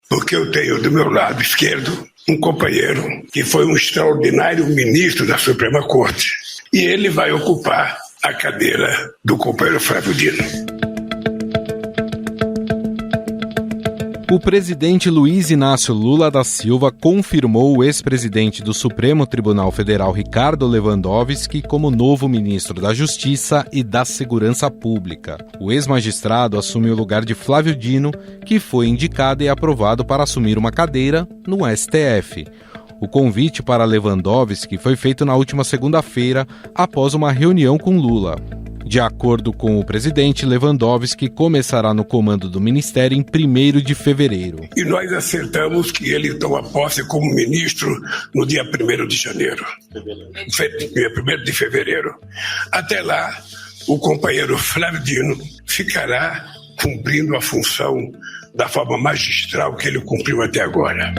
porque eu tenho do meu lado esquerdo um companheiro que foi um extraordinário ministro da Suprema Corte. E ele vai ocupar a cadeira do companheiro Flávio Dino. O presidente Luiz Inácio Lula da Silva confirmou o ex-presidente do Supremo Tribunal Federal, Ricardo Lewandowski, como novo ministro da Justiça e da Segurança Pública. O ex-magistrado assume o lugar de Flávio Dino, que foi indicado e aprovado para assumir uma cadeira no STF. O convite para Lewandowski foi feito na última segunda-feira, após uma reunião com Lula. De acordo com o presidente, Lewandowski começará no comando do ministério em 1º de fevereiro. E nós acertamos que ele toma posse como ministro no dia 1º de janeiro. Dia 1º de fevereiro. Até lá, o companheiro Flávio Dino ficará cumprindo a função da forma magistral que ele cumpriu até agora.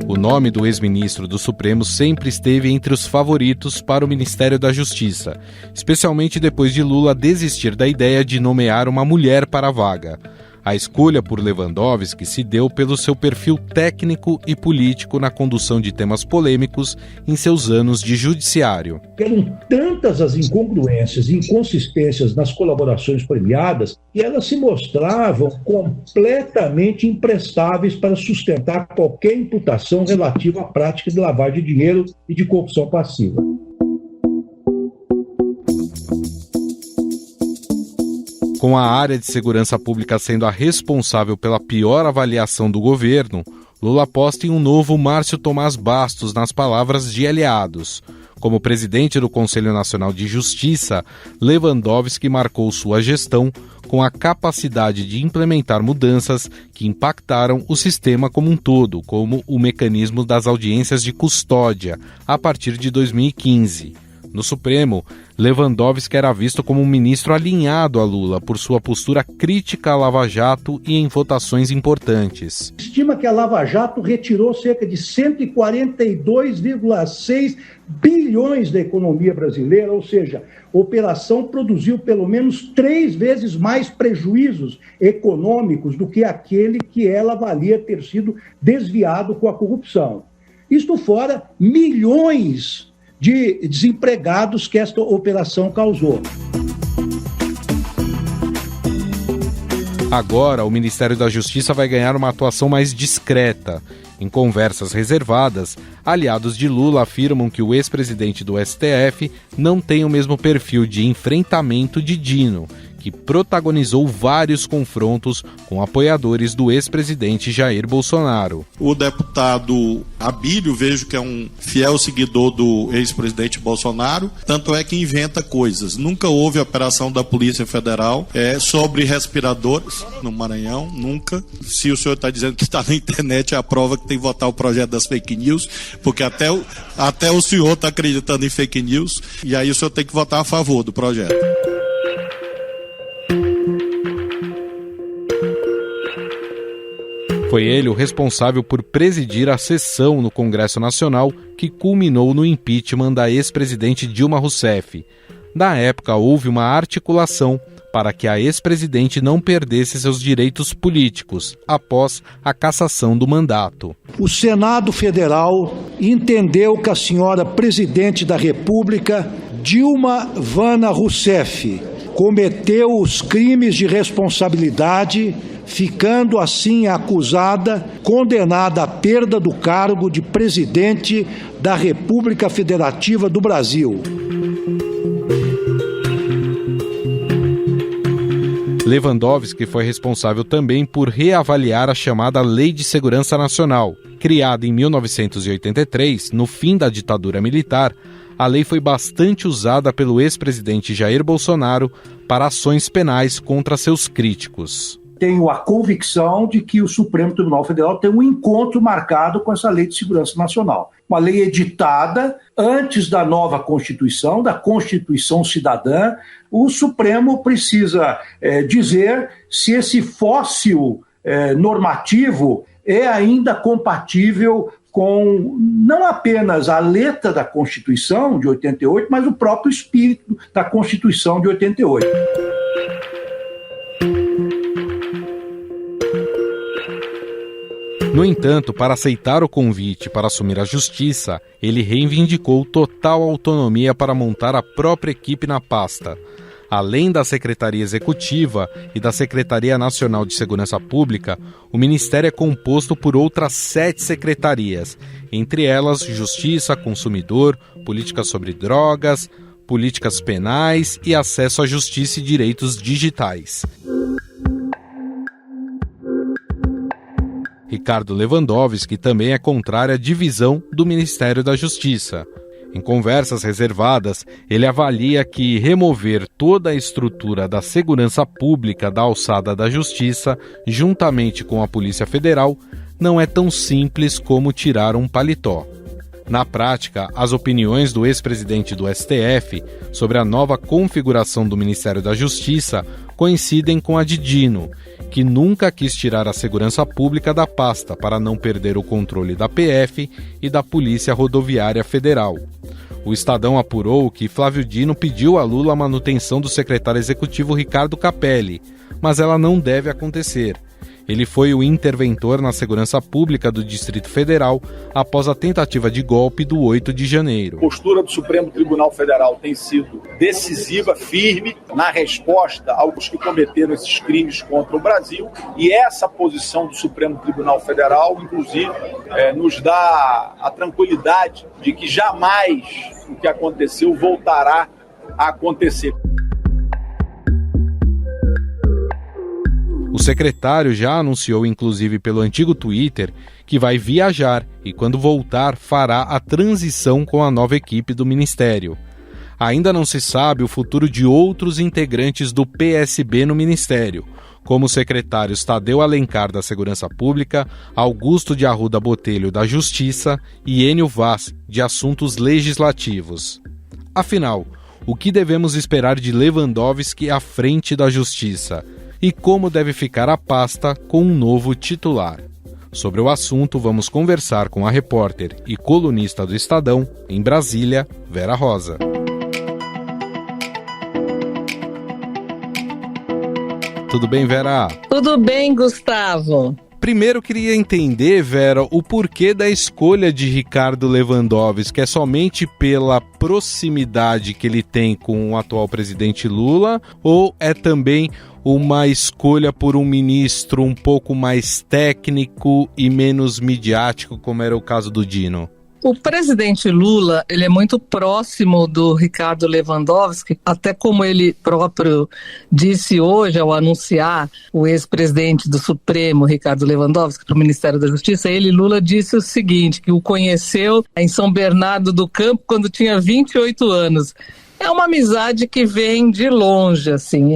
O nome do ex-ministro do Supremo sempre esteve entre os favoritos para o Ministério da Justiça, especialmente depois de Lula desistir da ideia de nomear uma mulher para a vaga. A escolha por Lewandowski se deu pelo seu perfil técnico e político na condução de temas polêmicos em seus anos de judiciário. Eram tantas as incongruências e inconsistências nas colaborações premiadas que elas se mostravam completamente imprestáveis para sustentar qualquer imputação relativa à prática de lavagem de dinheiro e de corrupção passiva. Com a área de segurança pública sendo a responsável pela pior avaliação do governo, Lula aposta em um novo Márcio Tomás Bastos, nas palavras de aliados. Como presidente do Conselho Nacional de Justiça, Lewandowski marcou sua gestão com a capacidade de implementar mudanças que impactaram o sistema como um todo, como o mecanismo das audiências de custódia, a partir de 2015. No Supremo, Lewandowski era visto como um ministro alinhado a Lula por sua postura crítica à Lava Jato e em votações importantes. Estima que a Lava Jato retirou cerca de 142,6 bilhões da economia brasileira, ou seja, a operação produziu pelo menos 3 vezes mais prejuízos econômicos do que aquele que ela avalia ter sido desviado com a corrupção. Isto fora milhões de desempregados que esta operação causou. Agora, o Ministério da Justiça vai ganhar uma atuação mais discreta. Em conversas reservadas, aliados de Lula afirmam que o ex-presidente do STF não tem o mesmo perfil de enfrentamento de Dino, que protagonizou vários confrontos com apoiadores do ex-presidente Jair Bolsonaro. O deputado Abílio, vejo que é um fiel seguidor do ex-presidente Bolsonaro, tanto é que inventa coisas. Nunca houve operação da Polícia Federal sobre respiradores no Maranhão, nunca. Se o senhor está dizendo que está na internet, é a prova que tem que votar o projeto das fake news, porque até o senhor está acreditando em fake news, e aí o senhor tem que votar a favor do projeto. Foi ele o responsável por presidir a sessão no Congresso Nacional que culminou no impeachment da ex-presidente Dilma Rousseff. Na época, houve uma articulação para que a ex-presidente não perdesse seus direitos políticos após a cassação do mandato. O Senado Federal entendeu que a senhora presidente da República, Dilma Vana Rousseff, cometeu os crimes de responsabilidade, ficando assim acusada, condenada à perda do cargo de presidente da República Federativa do Brasil. Lewandowski foi responsável também por reavaliar a chamada Lei de Segurança Nacional. Criada em 1983, no fim da ditadura militar, a lei foi bastante usada pelo ex-presidente Jair Bolsonaro para ações penais contra seus críticos. Tenho a convicção de que o Supremo Tribunal Federal tem um encontro marcado com essa Lei de Segurança Nacional. Uma lei editada antes da nova Constituição, da Constituição Cidadã. O Supremo precisa dizer se esse fóssil normativo é ainda compatível com não apenas a letra da Constituição de 88, mas o próprio espírito da Constituição de 88. No entanto, para aceitar o convite para assumir a justiça, ele reivindicou total autonomia para montar a própria equipe na pasta. Além da Secretaria Executiva e da Secretaria Nacional de Segurança Pública, o Ministério é composto por outras 7 secretarias, entre elas Justiça, Consumidor, Políticas sobre Drogas, Políticas Penais e Acesso à Justiça e Direitos Digitais. Ricardo Lewandowski também é contrário à divisão do Ministério da Justiça. Em conversas reservadas, ele avalia que remover toda a estrutura da segurança pública da alçada da Justiça, juntamente com a Polícia Federal, não é tão simples como tirar um paletó. Na prática, as opiniões do ex-presidente do STF sobre a nova configuração do Ministério da Justiça coincidem com a de Dino, que nunca quis tirar a segurança pública da pasta para não perder o controle da PF e da Polícia Rodoviária Federal. O Estadão apurou que Flávio Dino pediu a Lula a manutenção do secretário executivo Ricardo Capelli, mas ela não deve acontecer. Ele foi o interventor na segurança pública do Distrito Federal após a tentativa de golpe do 8 de janeiro. A postura do Supremo Tribunal Federal tem sido decisiva, firme, na resposta aos que cometeram esses crimes contra o Brasil. E essa posição do Supremo Tribunal Federal, inclusive, nos dá a tranquilidade de que jamais o que aconteceu voltará a acontecer. O secretário já anunciou, inclusive pelo antigo Twitter, que vai viajar e, quando voltar, fará a transição com a nova equipe do Ministério. Ainda não se sabe o futuro de outros integrantes do PSB no Ministério, como os secretários Tadeu Alencar, da Segurança Pública, Augusto de Arruda Botelho, da Justiça, e Enio Vaz, de Assuntos Legislativos. Afinal, o que devemos esperar de Lewandowski à frente da Justiça? E como deve ficar a pasta com um novo titular? Sobre o assunto, vamos conversar com a repórter e colunista do Estadão, em Brasília, Vera Rosa. Tudo bem, Vera? Tudo bem, Gustavo. Primeiro, queria entender, Vera, o porquê da escolha de Ricardo Lewandowski. É somente pela proximidade que ele tem com o atual presidente Lula ou é também uma escolha por um ministro um pouco mais técnico e menos midiático, como era o caso do Dino? O presidente Lula, ele é muito próximo do Ricardo Lewandowski, até como ele próprio disse hoje ao anunciar o ex-presidente do Supremo, Ricardo Lewandowski, para o Ministério da Justiça. Lula, disse o seguinte, que o conheceu em São Bernardo do Campo quando tinha 28 anos. É uma amizade que vem de longe, assim.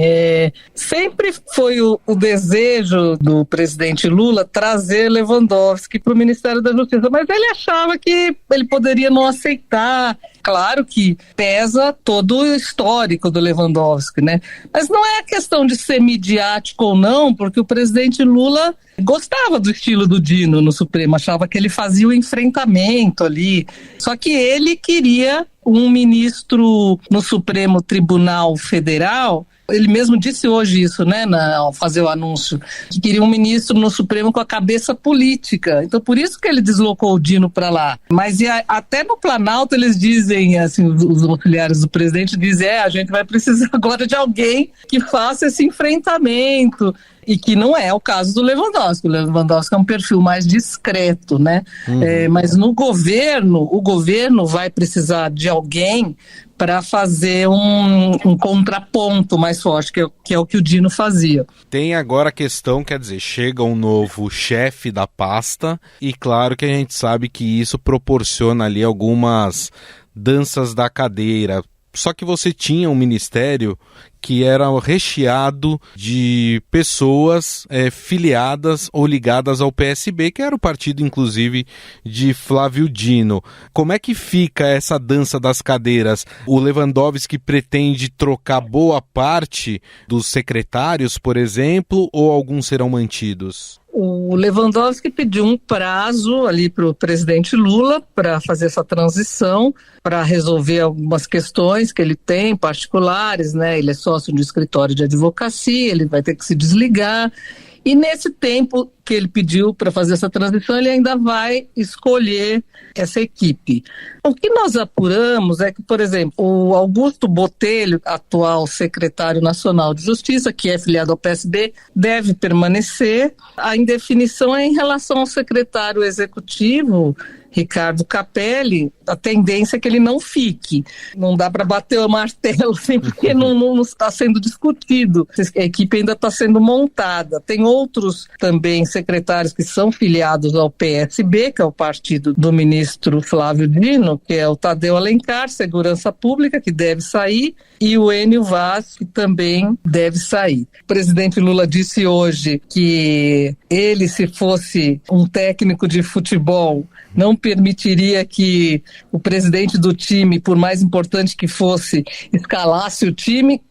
Sempre foi o desejo do presidente Lula trazer Lewandowski para o Ministério da Justiça, mas ele achava que ele poderia não aceitar. Claro que pesa todo o histórico do Lewandowski, né? Mas não é a questão de ser midiático ou não, porque o presidente Lula gostava do estilo do Dino no Supremo, achava que ele fazia o enfrentamento ali. Só que ele queria um ministro no Supremo Tribunal Federal. Ele mesmo disse hoje isso, né, ao fazer o anúncio, que queria um ministro no Supremo com a cabeça política. Então, por isso que ele deslocou o Dino para lá. Mas até no Planalto eles dizem, assim, os auxiliares do presidente dizem, a gente vai precisar agora de alguém que faça esse enfrentamento. E que não é o caso do Lewandowski. O Lewandowski é um perfil mais discreto, né? Mas no governo, o governo vai precisar de alguém para fazer um contraponto mais forte, que é o que o Dino fazia. Tem agora a questão, quer dizer, chega um novo chefe da pasta e claro que a gente sabe que isso proporciona ali algumas danças da cadeira. Só que você tinha um ministério que era recheado de pessoas filiadas ou ligadas ao PSB, que era o partido, inclusive, de Flávio Dino. Como é que fica essa dança das cadeiras? O Lewandowski pretende trocar boa parte dos secretários, por exemplo, ou alguns serão mantidos? O Lewandowski pediu um prazo ali para o presidente Lula para fazer essa transição, para resolver algumas questões que ele tem, particulares, né? Ele é sócio de um escritório de advocacia, ele vai ter que se desligar. E nesse tempo que ele pediu para fazer essa transição, ele ainda vai escolher essa equipe. O que nós apuramos é que, por exemplo, o Augusto Botelho, atual secretário nacional de Justiça, que é filiado ao PSB, deve permanecer. A indefinição é em relação ao secretário executivo, Ricardo Capelli, a tendência é que ele não fique. Não dá para bater o martelo assim, porque não está sendo discutido. A equipe ainda está sendo montada. Tem outros também secretários que são filiados ao PSB, que é o partido do ministro Flávio Dino, que é o Tadeu Alencar, Segurança Pública, que deve sair, e o Enio Vaz, que também deve sair. O presidente Lula disse hoje que ele, se fosse um técnico de futebol, não permitiria que o presidente do time, por mais importante que fosse, escalasse o time.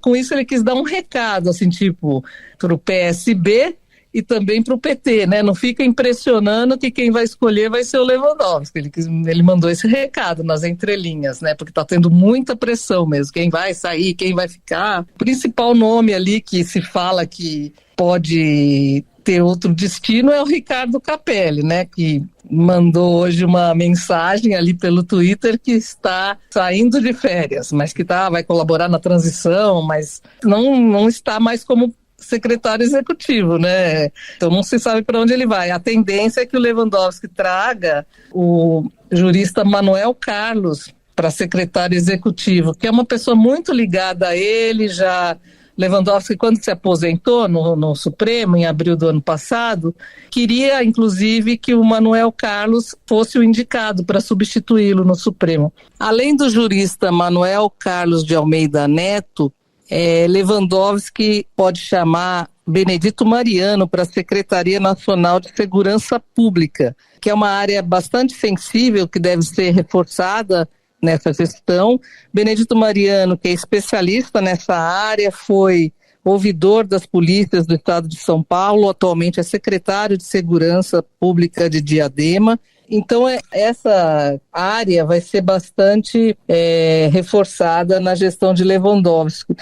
Com isso ele quis dar um recado, assim, tipo, para o PSB e também para o PT, né? Não fica impressionando que quem vai escolher vai ser o Lewandowski. Ele mandou esse recado nas entrelinhas, né? Porque está tendo muita pressão mesmo. Quem vai sair, quem vai ficar. O principal nome ali que se fala que pode ter outro destino é o Ricardo Capelli, né? Que mandou hoje uma mensagem ali pelo Twitter que está saindo de férias, mas que vai colaborar na transição, mas não está mais como secretário executivo, né? Então não se sabe para onde ele vai. A tendência é que o Lewandowski traga o jurista Manuel Carlos para secretário executivo, que é uma pessoa muito ligada a ele. Já Lewandowski, quando se aposentou no Supremo, em abril do ano passado, queria, inclusive, que o Manuel Carlos fosse o indicado para substituí-lo no Supremo. Além do jurista Manuel Carlos de Almeida Neto, Lewandowski pode chamar Benedito Mariano para a Secretaria Nacional de Segurança Pública, que é uma área bastante sensível, que deve ser reforçada nessa gestão. Benedito Mariano, que é especialista nessa área, foi ouvidor das polícias do estado de São Paulo, atualmente é secretário de Segurança Pública de Diadema. Então, essa área vai ser bastante reforçada na gestão de Lewandowski.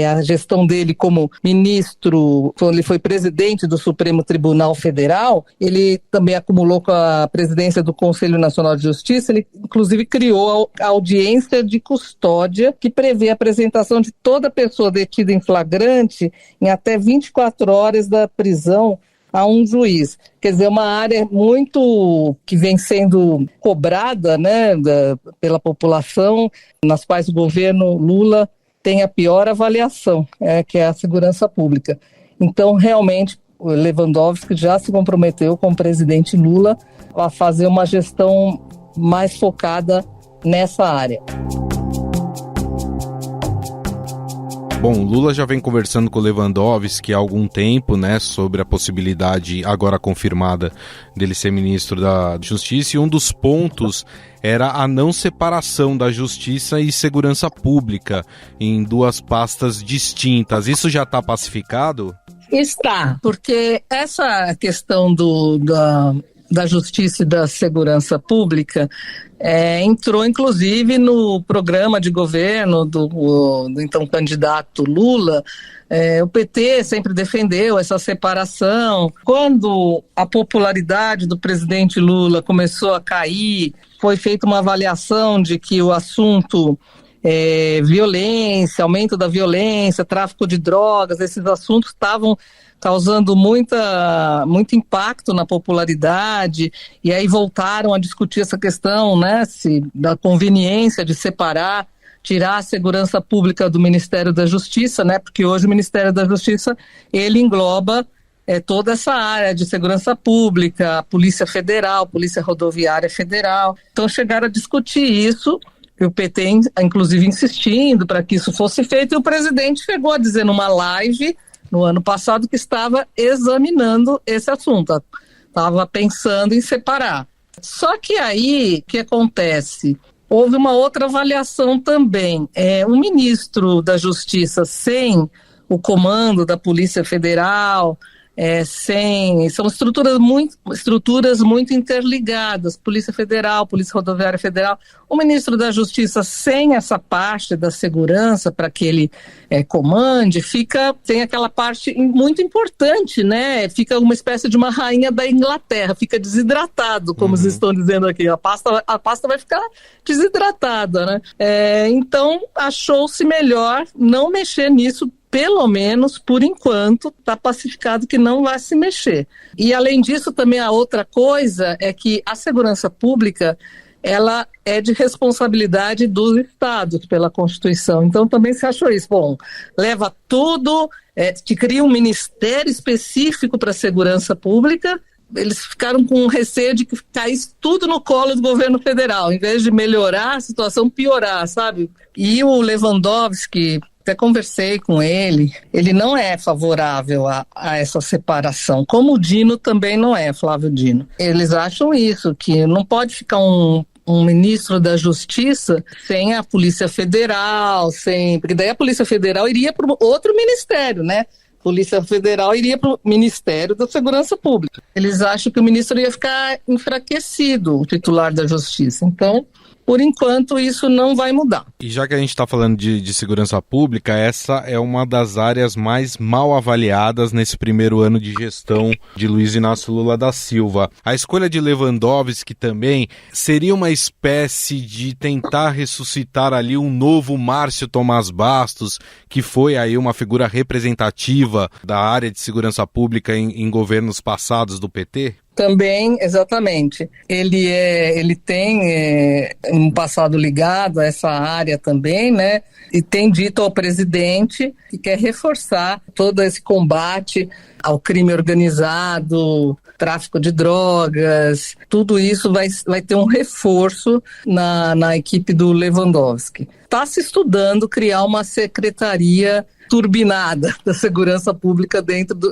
A gestão dele como ministro, quando ele foi presidente do Supremo Tribunal Federal, ele também acumulou com a presidência do Conselho Nacional de Justiça. Ele, inclusive, criou a audiência de custódia, que prevê a apresentação de toda pessoa detida em flagrante em até 24 horas da prisão a um juiz. Quer dizer, uma área muito que vem sendo cobrada, né, pela população, nas quais o governo Lula tem a pior avaliação, que é a segurança pública. Então, realmente, o Lewandowski já se comprometeu com o presidente Lula a fazer uma gestão mais focada nessa área. Bom, Lula já vem conversando com o Lewandowski há algum tempo, né, sobre a possibilidade, agora confirmada, dele ser ministro da Justiça, e um dos pontos era a não separação da Justiça e Segurança Pública em duas pastas distintas. Isso já está pacificado? Está, porque essa questão da Justiça e da Segurança Pública entrou, inclusive, no programa de governo do então candidato Lula. O PT sempre defendeu essa separação. Quando a popularidade do presidente Lula começou a cair, foi feita uma avaliação de que o assunto violência, aumento da violência, tráfico de drogas, esses assuntos estavam causando muito impacto na popularidade, e aí voltaram a discutir essa questão, né, da conveniência de separar, tirar a segurança pública do Ministério da Justiça, né, porque hoje o Ministério da Justiça, ele engloba toda essa área de segurança pública, a Polícia Federal, Polícia Rodoviária Federal. Então chegaram a discutir isso, e o PT, inclusive, insistindo para que isso fosse feito, e o presidente chegou a dizer numa live no ano passado que estava examinando esse assunto, estava pensando em separar. Só que aí, o que acontece? Houve uma outra avaliação também. Um ministro da Justiça sem o comando da Polícia Federal, são estruturas muito interligadas, Polícia Federal, Polícia Rodoviária Federal. O ministro da Justiça, sem essa parte da segurança para que ele comande, tem aquela parte muito importante, né? Fica uma espécie de uma rainha da Inglaterra, fica desidratado, como vocês estão dizendo aqui, a pasta vai ficar desidratada, né? Então, achou-se melhor não mexer nisso. Pelo menos, por enquanto, está pacificado que não vai se mexer. E, além disso, também a outra coisa é que a segurança pública, ela é de responsabilidade dos estados pela Constituição. Então, também se achou isso. Bom, leva tudo, te cria um ministério específico para a segurança pública. Eles ficaram com receio de que caísse tudo no colo do governo federal, em vez de melhorar a situação, piorar, sabe? E o Lewandowski, até conversei com ele não é favorável a essa separação, como o Dino também não é, Flávio Dino. Eles acham isso, que não pode ficar um ministro da Justiça sem a Polícia Federal, porque daí a Polícia Federal iria para outro ministério, né? Polícia Federal iria para o Ministério da Segurança Pública. Eles acham que o ministro ia ficar enfraquecido, o titular da Justiça. Então, por enquanto, isso não vai mudar. E já que a gente está falando de segurança pública, essa é uma das áreas mais mal avaliadas nesse primeiro ano de gestão de Luiz Inácio Lula da Silva. A escolha de Lewandowski também seria uma espécie de tentar ressuscitar ali um novo Márcio Tomás Bastos, que foi aí uma figura representativa da área de segurança pública em governos passados do PT? Também, exatamente. Ele tem um passado ligado a essa área também, né? E tem dito ao presidente que quer reforçar todo esse combate ao crime organizado, tráfico de drogas, tudo isso vai ter um reforço na equipe do Lewandowski. Está se estudando criar uma secretaria turbinada da segurança pública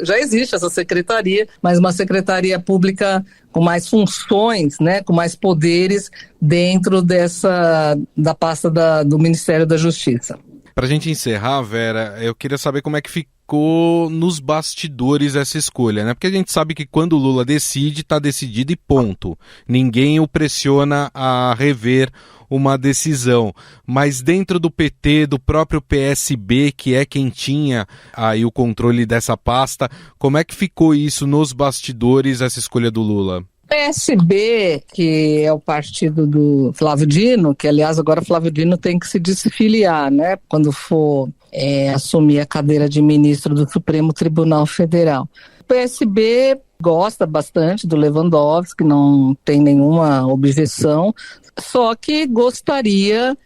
já existe essa secretaria, mas uma secretaria pública com mais funções, né, com mais poderes dentro da pasta do Ministério da Justiça. Para a gente encerrar, Vera, eu queria saber como é que ficou nos bastidores essa escolha, né? Porque a gente sabe que quando o Lula decide, está decidido e ponto. Ninguém o pressiona a rever uma decisão, mas dentro do PT, do próprio PSB, que é quem tinha aí o controle dessa pasta, como é que ficou isso nos bastidores, essa escolha do Lula? PSB, que é o partido do Flávio Dino, que aliás agora Flávio Dino tem que se desfiliar, né, quando for assumir a cadeira de ministro do Supremo Tribunal Federal. O PSB gosta bastante do Lewandowski, não tem nenhuma objeção, só que gostaria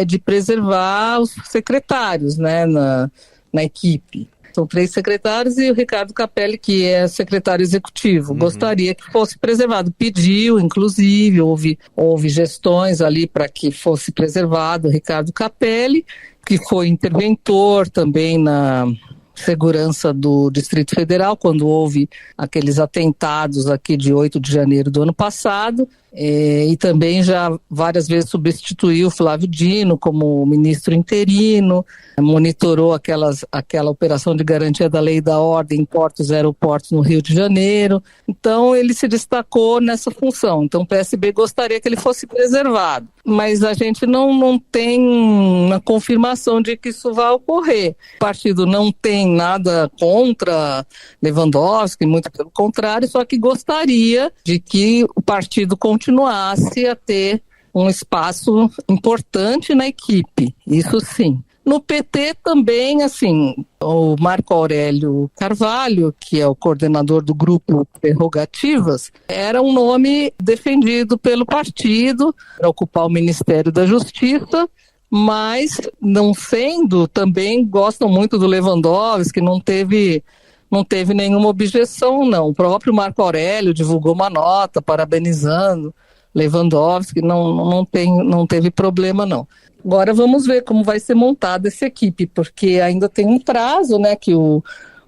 de preservar os secretários, né, na equipe. São 3 secretários e o Ricardo Capelli, que é secretário executivo, gostaria que fosse preservado. Pediu, inclusive, houve gestões ali para que fosse preservado o Ricardo Capelli, que foi interventor também na segurança do Distrito Federal, quando houve aqueles atentados aqui de 8 de janeiro do ano passado, e também já várias vezes substituiu Flávio Dino como ministro interino, monitorou aquela operação de garantia da lei e da ordem em portos e aeroportos no Rio de Janeiro. Então ele se destacou nessa função. Então o PSB gostaria que ele fosse preservado, mas a gente não tem uma confirmação de que isso vai ocorrer. O partido não tem nada contra Lewandowski, muito pelo contrário, só que gostaria de que o partido continuasse a ter um espaço importante na equipe, isso sim. No PT também, assim, o Marco Aurélio Carvalho, que é o coordenador do grupo Prerrogativas, era um nome defendido pelo partido para ocupar o Ministério da Justiça, mas não sendo, também gostam muito do Lewandowski, não teve nenhuma objeção, não. O próprio Marco Aurélio divulgou uma nota parabenizando Lewandowski, não teve problema, não. Agora vamos ver como vai ser montada essa equipe, porque ainda tem um prazo, né, que o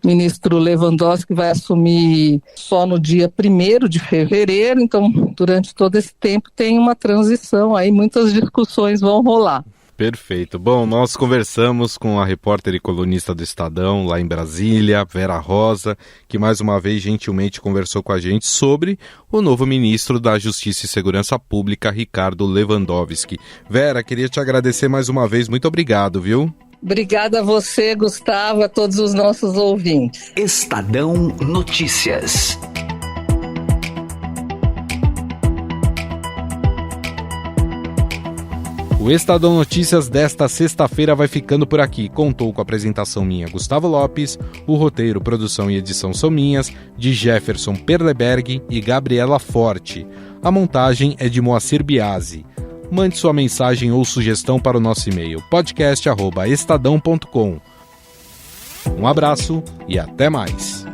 ministro Lewandowski vai assumir só no dia 1º de fevereiro, então durante todo esse tempo tem uma transição, aí muitas discussões vão rolar. Perfeito. Bom, nós conversamos com a repórter e colunista do Estadão, lá em Brasília, Vera Rosa, que mais uma vez gentilmente conversou com a gente sobre o novo ministro da Justiça e Segurança Pública, Ricardo Lewandowski. Vera, queria te agradecer mais uma vez. Muito obrigado, viu? Obrigada a você, Gustavo, a todos os nossos ouvintes. Estadão Notícias. O Estadão Notícias desta sexta-feira vai ficando por aqui. Contou com a apresentação minha, Gustavo Lopes, o roteiro, produção e edição são minhas, de Jefferson Perleberg e Gabriela Forte. A montagem é de Moacir Biasi. Mande sua mensagem ou sugestão para o nosso e-mail, podcast@estadão.com. Um abraço e até mais.